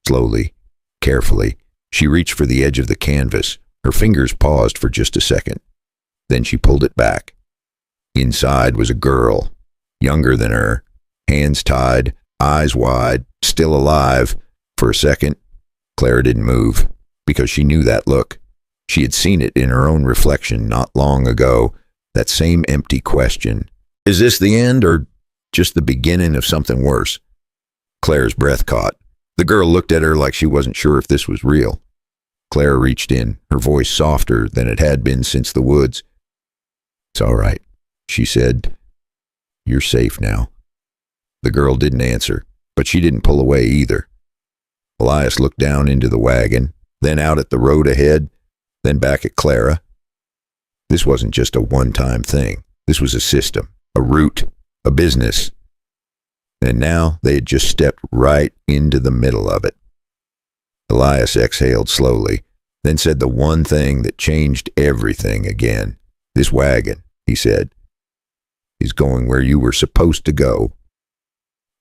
Slowly, carefully, she reached for the edge of the canvas. Her fingers paused for just a second. Then she pulled it back. Inside was a girl, younger than her, hands tied, eyes wide, still alive. For a second, Clara didn't move, because she knew that look. She had seen it in her own reflection not long ago, that same empty question. Is this the end, or just the beginning of something worse? Claire's breath caught. The girl looked at her like she wasn't sure if this was real. Clara reached in, her voice softer than it had been since the woods. "It's all right," she said. "You're safe now." The girl didn't answer, but she didn't pull away either. Elias looked down into the wagon, then out at the road ahead, then back at Clara. This wasn't just a one-time thing. This was a system, a route, a business. And now they had just stepped right into the middle of it. Elias exhaled slowly. then said the one thing that changed everything again. "This wagon," he said, "is going where you were supposed to go."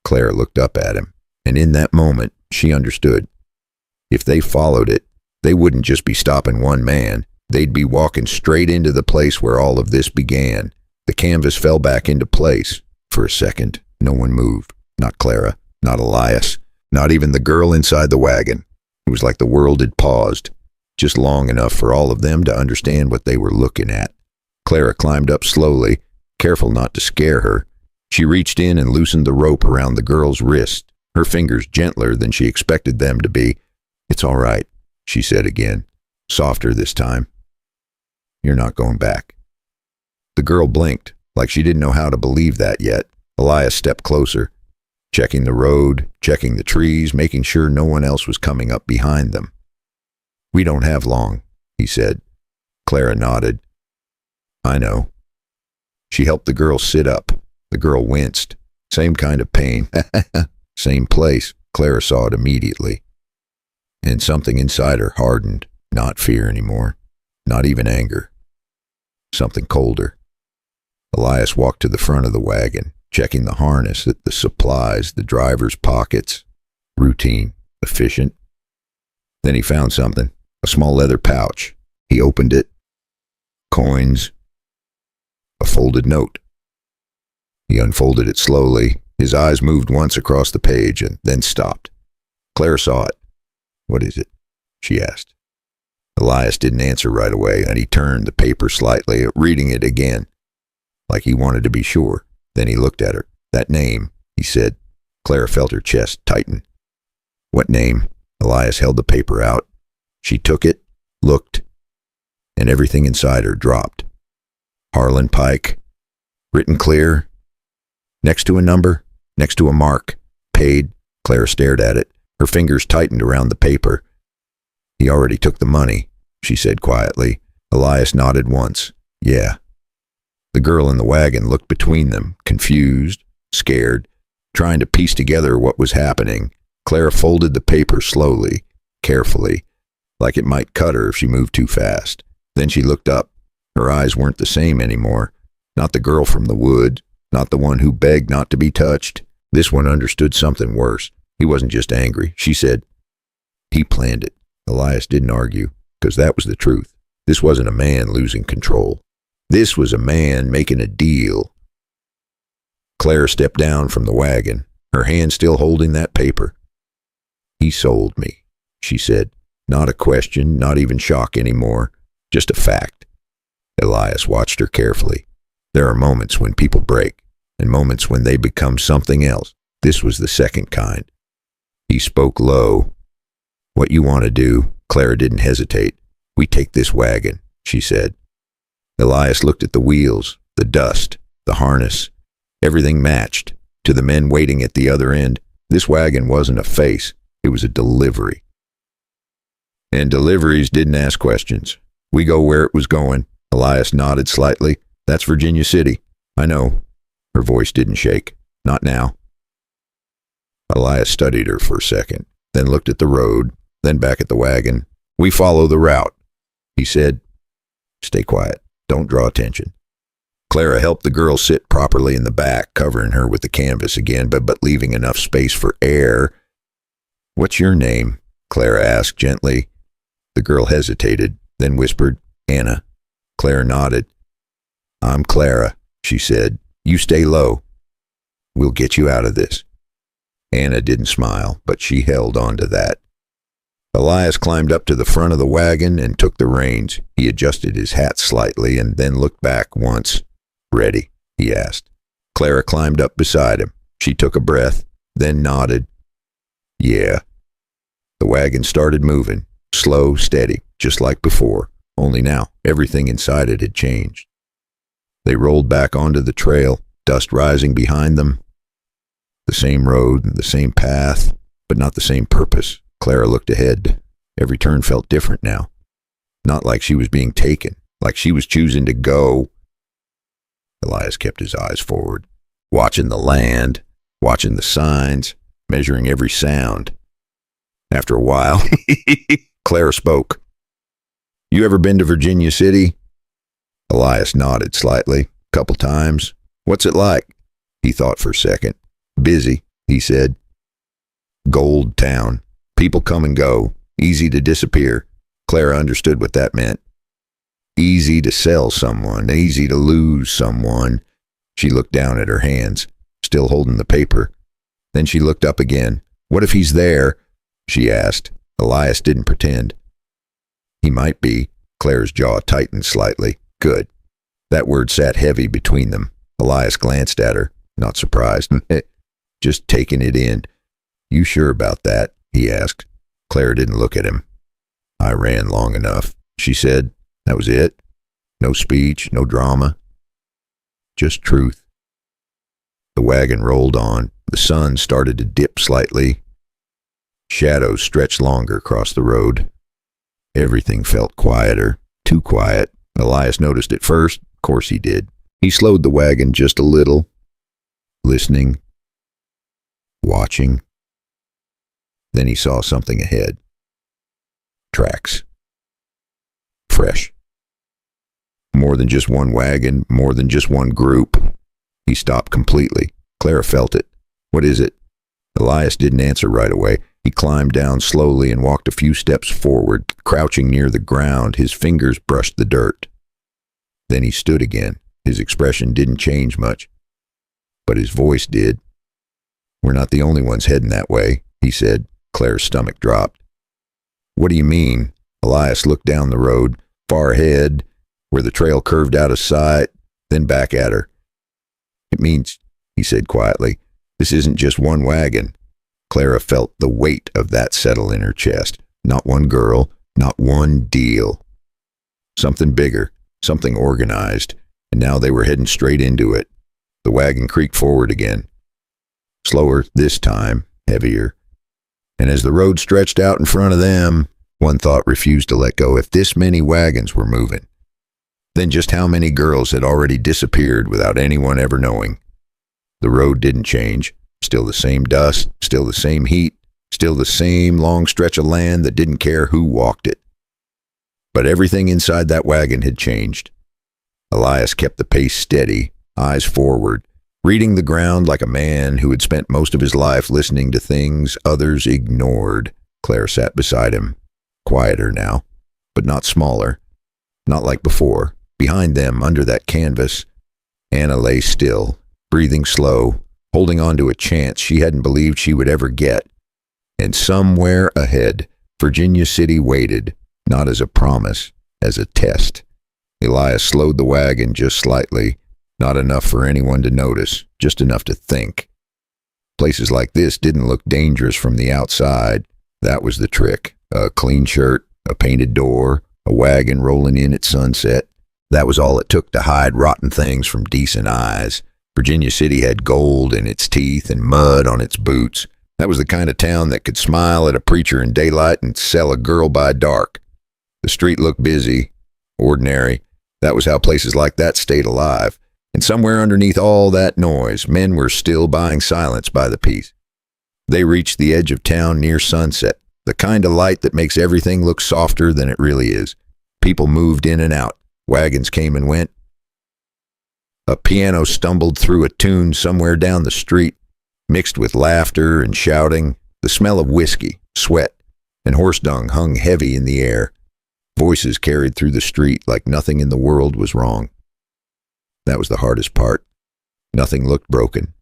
Clara looked up at him, and in that moment, she understood. If they followed it, they wouldn't just be stopping one man. They'd be walking straight into the place where all of this began. The canvas fell back into place. For a second, no one moved. Not Clara, not Elias, not even the girl inside the wagon. It was like the world had paused, just long enough for all of them to understand what they were looking at. Clara climbed up slowly, careful not to scare her. She reached in and loosened the rope around the girl's wrist, her fingers gentler than she expected them to be. "It's all right," she said again, softer this time. "You're not going back." The girl blinked, like she didn't know how to believe that yet. Elias stepped closer, checking the road, checking the trees, making sure no one else was coming up behind them. "We don't have long," he said. Clara nodded. "I know." She helped the girl sit up. The girl winced. Same kind of pain. Same place. Clara saw it immediately. And something inside her hardened. Not fear anymore. Not even anger. Something colder. Elias walked to the front of the wagon, checking the harness, the supplies, the driver's pockets. Routine. Efficient. Then he found something. A small leather pouch. He opened it. Coins. A folded note. He unfolded it slowly. His eyes moved once across the page and then stopped. Claire saw it. "What is it?" she asked. Elias didn't answer right away, and he turned the paper slightly, reading it again, like he wanted to be sure. Then he looked at her. "That name," he said. Claire felt her chest tighten. "What name?" Elias held the paper out. She took it, looked, and everything inside her dropped. Harlan Pike. Written clear. Next to a number. Next to a mark. Paid. Claire stared at it. Her fingers tightened around the paper. "He already took the money," she said quietly. Elias nodded once. "Yeah." The girl in the wagon looked between them, confused, scared, trying to piece together what was happening. Clara folded the paper slowly, carefully, like it might cut her if she moved too fast. Then she looked up. Her eyes weren't the same anymore. Not the girl from the wood, not the one who begged not to be touched. This one understood something worse. He wasn't just angry. She said, "He planned it." Elias didn't argue, because that was the truth. This wasn't a man losing control. This was a man making a deal. Claire stepped down from the wagon, her hand still holding that paper. "He sold me," she said. Not a question, not even shock anymore, just a fact. Elias watched her carefully. There are moments when people break, and moments when they become something else. This was the second kind. He spoke low. "What you want to do?" Clara didn't hesitate. "We take this wagon," she said. Elias looked at the wheels, the dust, the harness. Everything matched. To the men waiting at the other end, this wagon wasn't a face, it was a delivery. And deliveries didn't ask questions. We go where it was going. Elias nodded slightly. "That's Virginia City." "I know." Her voice didn't shake. "Not now." Elias studied her for a second, then looked at the road, then back at the wagon. "We follow the route," he said. "Stay quiet. Don't draw attention." Clara helped the girl sit properly in the back, covering her with the canvas again, but leaving enough space for air. "What's your name?" Clara asked gently. The girl hesitated, then whispered, "Anna." Clara nodded. "I'm Clara," she said. "You stay low. We'll get you out of this." Anna didn't smile, but she held on to that. Elias climbed up to the front of the wagon and took the reins. He adjusted his hat slightly and then looked back once. "Ready?" he asked. Clara climbed up beside him. She took a breath, then nodded. "Yeah." The wagon started moving, slow, steady, just like before, only now everything inside it had changed. They rolled back onto the trail, dust rising behind them. The same road, the same path, but not the same purpose. Clara looked ahead. Every turn felt different now. Not like she was being taken, like she was choosing to go. Elias kept his eyes forward, watching the land, watching the signs, measuring every sound. After a while, Clara spoke. You ever been to Virginia City? Elias nodded slightly, couple times. What's it like? He thought for a second. Busy, he said. Gold town. People come and go. Easy to disappear. Clara understood what that meant. Easy to sell someone. Easy to lose someone. She looked down at her hands, still holding the paper. Then she looked up again. What if he's there? She asked. Elias didn't pretend. He might be. Claire's jaw tightened slightly. Good. That word sat heavy between them. Elias glanced at her, not surprised. Just taking it in. You sure about that? He asked. Claire didn't look at him. I ran long enough, she said. That was it? No speech, no drama. Just truth. The wagon rolled on. The sun started to dip slightly. Shadows stretched longer across the road. Everything felt quieter. Too quiet. Elias noticed it first. Of course he did. He slowed the wagon just a little. Listening. Watching. Then he saw something ahead. Tracks. Fresh. More than just one wagon, more than just one group. He stopped completely. Clara felt it. What is it? Elias didn't answer right away. He climbed down slowly and walked a few steps forward, crouching near the ground. His fingers brushed the dirt. Then he stood again. His expression didn't change much, but his voice did. We're not the only ones heading that way, he said. Claire's stomach dropped. What do you mean? Elias looked down the road, far ahead, where the trail curved out of sight, then back at her. It means, he said quietly, this isn't just one wagon. Clara felt the weight of that settle in her chest. Not one girl, not one deal. Something bigger, something organized, and now they were heading straight into it. The wagon creaked forward again. Slower this time, heavier. And as the road stretched out in front of them, one thought refused to let go. If this many wagons were moving, then just how many girls had already disappeared without anyone ever knowing? The road didn't change. Still the same dust, still the same heat, still the same long stretch of land that didn't care who walked it. But everything inside that wagon had changed. Elias kept the pace steady, eyes forward, reading the ground like a man who had spent most of his life listening to things others ignored. Claire sat beside him, quieter now, but not smaller, not like before. Behind them, under that canvas, Anna lay still, breathing slow, holding on to a chance she hadn't believed she would ever get. And somewhere ahead, Virginia City waited, not as a promise, as a test. Elias slowed the wagon just slightly, not enough for anyone to notice, just enough to think. Places like this didn't look dangerous from the outside. That was the trick. A clean shirt, a painted door, a wagon rolling in at sunset. That was all it took to hide rotten things from decent eyes. Virginia City had gold in its teeth and mud on its boots. That was the kind of town that could smile at a preacher in daylight and sell a girl by dark. The street looked busy, ordinary. That was how places like that stayed alive. And somewhere underneath all that noise, men were still buying silence by the piece. They reached the edge of town near sunset, the kind of light that makes everything look softer than it really is. People moved in and out. Wagons came and went. A piano stumbled through a tune somewhere down the street, mixed with laughter and shouting. The smell of whiskey, sweat, and horse dung hung heavy in the air. Voices carried through the street like nothing in the world was wrong. That was the hardest part. Nothing looked broken.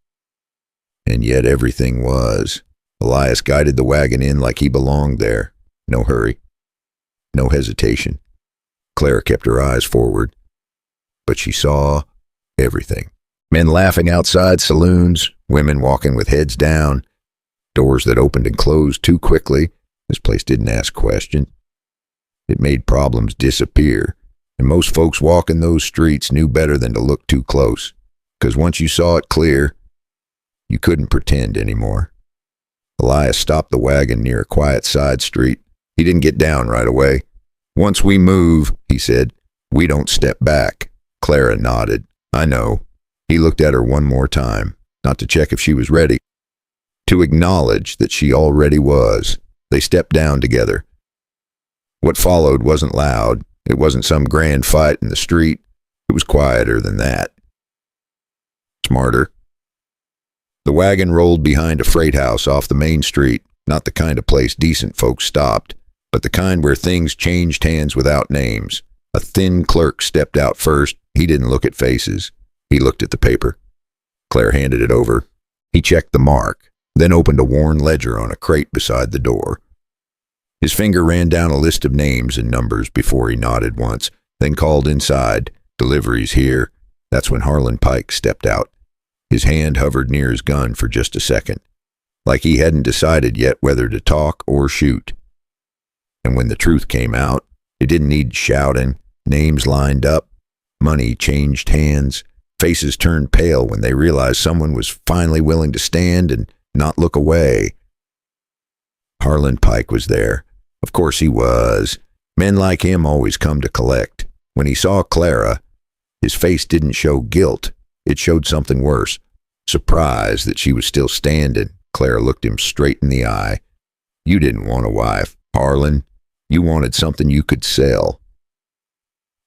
And yet everything was. Elias guided the wagon in like he belonged there. No hurry. No hesitation. Clara kept her eyes forward. But she saw everything. Men laughing outside saloons, women walking with heads down, doors that opened and closed too quickly. This place didn't ask questions. It made problems disappear. And most folks walking those streets knew better than to look too close, because once you saw it clear, you couldn't pretend anymore. Elias stopped the wagon near a quiet side street. He didn't get down right away. Once we move, he said, we don't step back. Clara nodded. I know. He looked at her one more time, not to check if she was ready, to acknowledge that she already was. They stepped down together. What followed wasn't loud. It wasn't some grand fight in the street. It was quieter than that. Smarter. The wagon rolled behind a freight house off the main street, not the kind of place decent folks stopped, but the kind where things changed hands without names. A thin clerk stepped out first. He didn't look at faces. He looked at the paper. Claire handed it over. He checked the mark, then opened a worn ledger on a crate beside the door. His finger ran down a list of names and numbers before he nodded once, then called inside. Deliveries here. That's when Harlan Pike stepped out. His hand hovered near his gun for just a second, like he hadn't decided yet whether to talk or shoot. And when the truth came out, it didn't need shouting. Names lined up. Money changed hands. Faces turned pale when they realized someone was finally willing to stand and not look away. Harlan Pike was there. Of course he was. Men like him always come to collect. When he saw Clara, his face didn't show guilt. It showed something worse. Surprise that she was still standing. Clara looked him straight in the eye. You didn't want a wife, Harlan. You wanted something you could sell.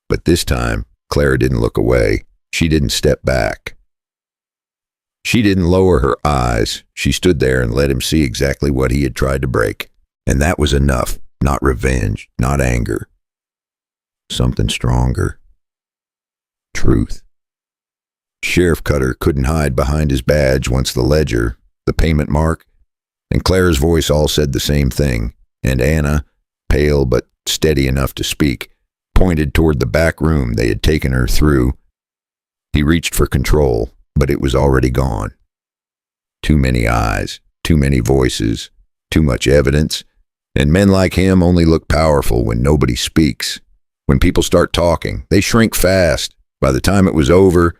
But this time, Clara didn't look away. She didn't step back. She didn't lower her eyes. She stood there and let him see exactly what he had tried to break. And that was enough. Not revenge, not anger. Something stronger. Truth. Sheriff Cutter couldn't hide behind his badge once the ledger, the payment mark, and Clara's voice all said the same thing, and Anna, pale but steady enough to speak, pointed toward the back room they had taken her through. He reached for control, but it was already gone. Too many eyes, too many voices, too much evidence, and men like him only look powerful when nobody speaks. When people start talking, they shrink fast. By the time it was over,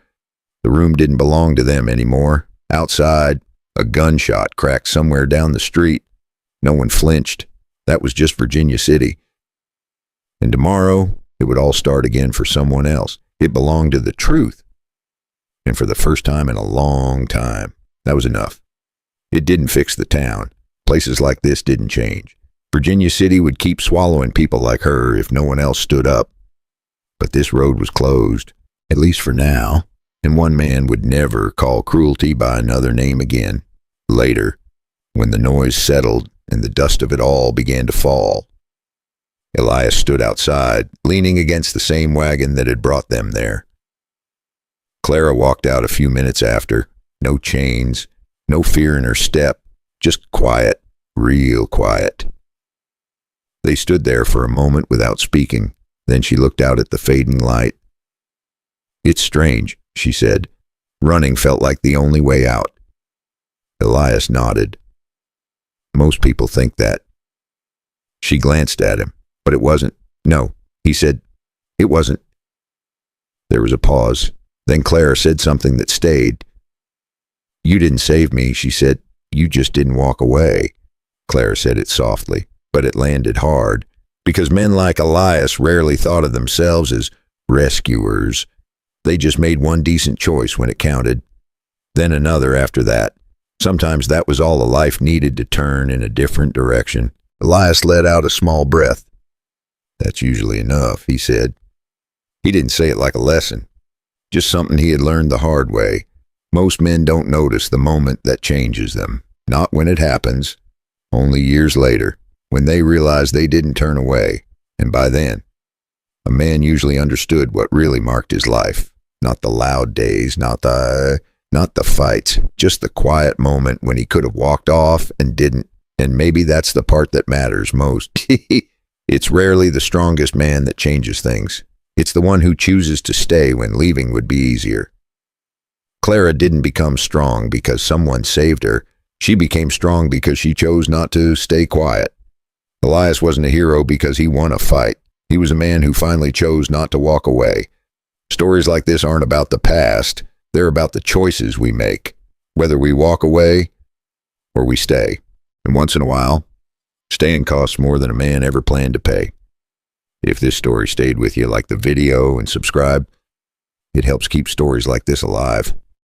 the room didn't belong to them anymore. Outside, a gunshot cracked somewhere down the street. No one flinched. That was just Virginia City. And tomorrow, it would all start again for someone else. It belonged to the truth. And for the first time in a long time, that was enough. It didn't fix the town. Places like this didn't change. Virginia City would keep swallowing people like her if no one else stood up. But this road was closed, at least for now. And one man would never call cruelty by another name again. Later, when the noise settled and the dust of it all began to fall, Elias stood outside, leaning against the same wagon that had brought them there. Clara walked out a few minutes after. No chains, no fear in her step, just quiet, real quiet. They stood there for a moment without speaking. Then she looked out at the fading light. It's strange, she said. Running felt like the only way out. Elias nodded. Most people think that. She glanced at him, but it wasn't. No, he said, it wasn't. There was a pause. Then Clara said something that stayed. You didn't save me, she said. You just didn't walk away. Clara said it softly, but it landed hard, because men like Elias rarely thought of themselves as rescuers. They just made one decent choice when it counted, then another after that. Sometimes that was all a life needed to turn in a different direction. Elias let out a small breath. That's usually enough, he said. He didn't say it like a lesson, just something he had learned the hard way. Most men don't notice the moment that changes them, not when it happens, only years later, when they realize they didn't turn away, and by then, a man usually understood what really marked his life. Not the loud days, not the fights, just the quiet moment when he could have walked off and didn't. And maybe that's the part that matters most. It's rarely the strongest man that changes things. It's the one who chooses to stay when leaving would be easier. Clara didn't become strong because someone saved her. She became strong because she chose not to stay quiet. Elias wasn't a hero because he won a fight. He was a man who finally chose not to walk away. Stories like this aren't about the past. They're about the choices we make, whether we walk away or we stay. And once in a while, staying costs more than a man ever planned to pay. If this story stayed with you, like the video and subscribe. It helps keep stories like this alive.